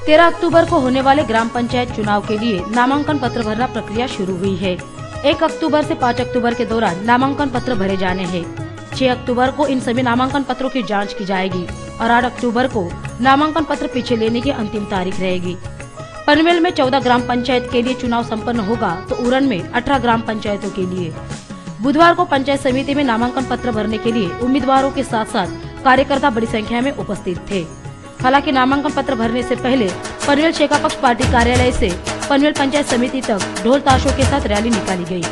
13 अक्टूबर को होने वाले ग्राम पंचायत चुनाव के लिए नामांकन पत्र भरना प्रक्रिया शुरू हुई है। 1 अक्टूबर से 5 अक्टूबर के दौरान नामांकन पत्र भरे जाने हैं। 6 अक्टूबर को इन सभी नामांकन पत्रों की जांच की जाएगी और 8 अक्टूबर को नामांकन पत्र पीछे लेने की अंतिम तारीख रहेगी। पनवेल में 14 ग्राम पंचायत के लिए चुनाव संपन्न होगा तो उरण में 18 ग्राम पंचायतों के लिए। बुधवार को पंचायत समिति में नामांकन पत्र भरने के लिए उम्मीदवारों के साथ साथ कार्यकर्ता बड़ी संख्या में उपस्थित थे। हालांकि नामांकन पत्र भरने से पहले पनवेल शेखा पक्ष पार्टी कार्यालय से पनवेल पंचायत समिति तक ढोल ताशों के साथ रैली निकाली गई।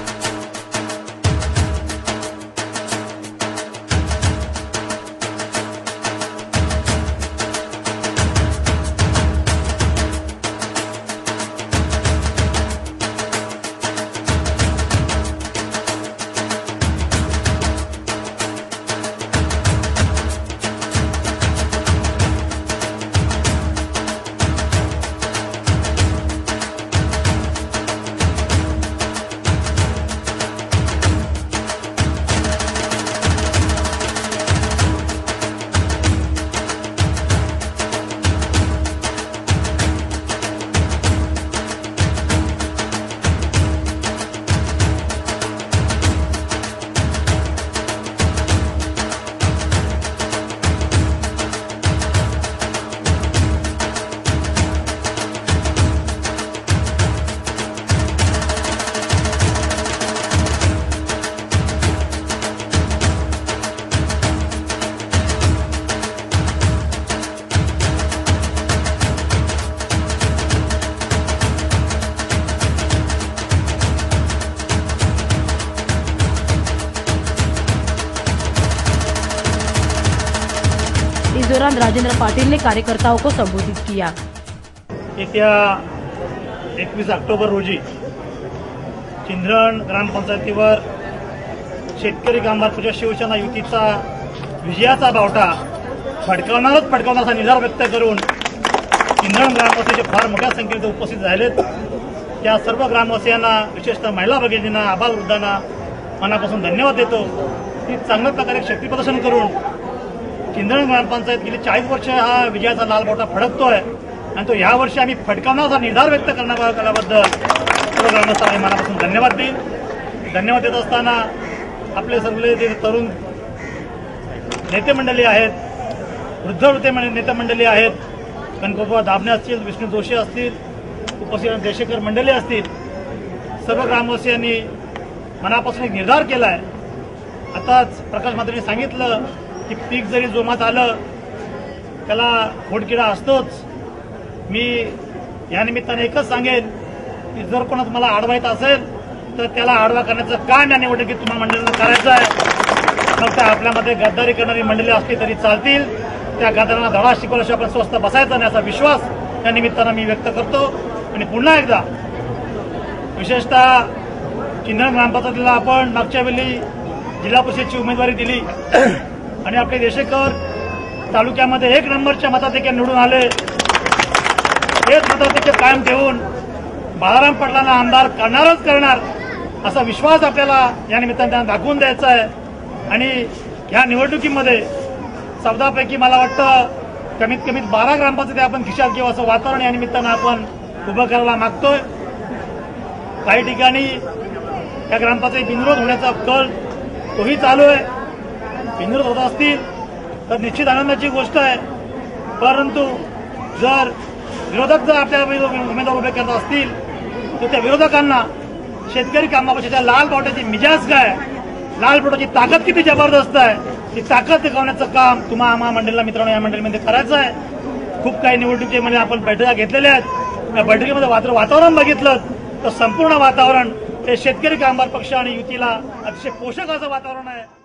इस दौरान राजेंद्र पाटिल ने कार्यकर्ताओं को संबोधित किया। येत्या 21 ऑक्टोबर रोजी चिंधरण ग्रामपंचायतीवर शेतकरी कामगार पक्ष शिवसेना युतीचा विजयाचा बावटा फडकवणारचा निर्धार व्यक्त करून चिंधरण ग्रामवासीचे फार मोठ्या संख्येने उपस्थित झालेत। त्या सर्व ग्रामवासियांना विशेषतः महिला भगिनींना आबालवृद्धांना मनापासून धन्यवाद देतो की चांगल्या प्रकारे शक्ती प्रदर्शन करून चिंधरण ग्रामपंचायत गेली 40 वर्ष हा विजयाचा लाल बावटा फडकतोय आणि तो या वर्षी आम्ही फडकवण्याचा निर्धार व्यक्त करण्याबद्दल सर्व ग्रामस्थांना मनापासून धन्यवाद देईल। धन्यवाद देत असताना आपले सर्व जे तरुण नेते मंडळी आहेत, वृद्ध नेते मंडळी आहेत, गणपतराव दाभणे असतील, विष्णू जोशी असतील, उपस्थित देशेकर मंडळी असतील, सर्व ग्रामवासियांनी मनापासून एक निर्धार केलाय। आताच प्रकाश मात्रेंनी सांगितलं की पीक जरी जोमात आलं त्याला खोडकिडा असतोच। मी या निमित्ताने एकच सांगेन की जर कोणा तुम्हाला अडवायचं असेल तर त्याला आडवा करण्याचं काम या निवडणुकीत तुम्हाला मंडळींना करायचं आहे। मग त्या आपल्यामध्ये गद्दारी करणारी मंडळी असली तरी चालतील, त्या गद्दारांना धडा शिकवल्याशिवाय आपण स्वस्थ बसायचं नाही असा विश्वास या निमित्तानं मी व्यक्त करतो। आणि पुन्हा एकदा विशेषतः चिंधरण ग्रामपंचायतीला आपण मागच्या वेळी जिल्हा परिषदेची उमेदवारी दिली आणि आपले देशेकर तालुक्यामध्ये 1 नंबरच्या मताधिक्याने निवडून आले। हेच मताधिक्य कायम ठेवून बाळाराम पाटलांना आमदार करणार असा विश्वास आपल्याला या निमित्ताने त्यांना दाखवून द्यायचा आहे। आणि या निवडणुकीमध्ये 14 पैकी मला वाटतं कमीत कमी 12 ग्रामपंचायती आपण खिशात घेऊ असं वातावरण या निमित्तानं आपण उभं करायला मागतोय। काही ठिकाणी या ग्रामपंचायत बिनविरोध होण्याचा कल तोही चालू आहे। बिनविरोध होत असतील तर निश्चित आनंदाची गोष्ट आहे, परंतु जर विरोधक जर आपल्या उमेदवार उभे करत असतील तर त्या विरोधकांना शेतकरी कामापेक्षा लाल बावट्याची मिजाज काय, लाल बावट्याची ताकद किती जबरदस्त आहे ती ताकद दाखवण्याचं काम तुम्हा आम्हा मंडळीला मित्रांनो या मंडळीमध्ये करायचं आहे। खूप काही निवडणुकीमध्ये आपण बैठका घेतलेल्या आहेत। या बैठकीमध्ये वातावरण बघितलं तर संपूर्ण वातावरण हे शेतकरी कामगार पक्ष आणि युतीला अतिशय पोषक असं वातावरण आहे।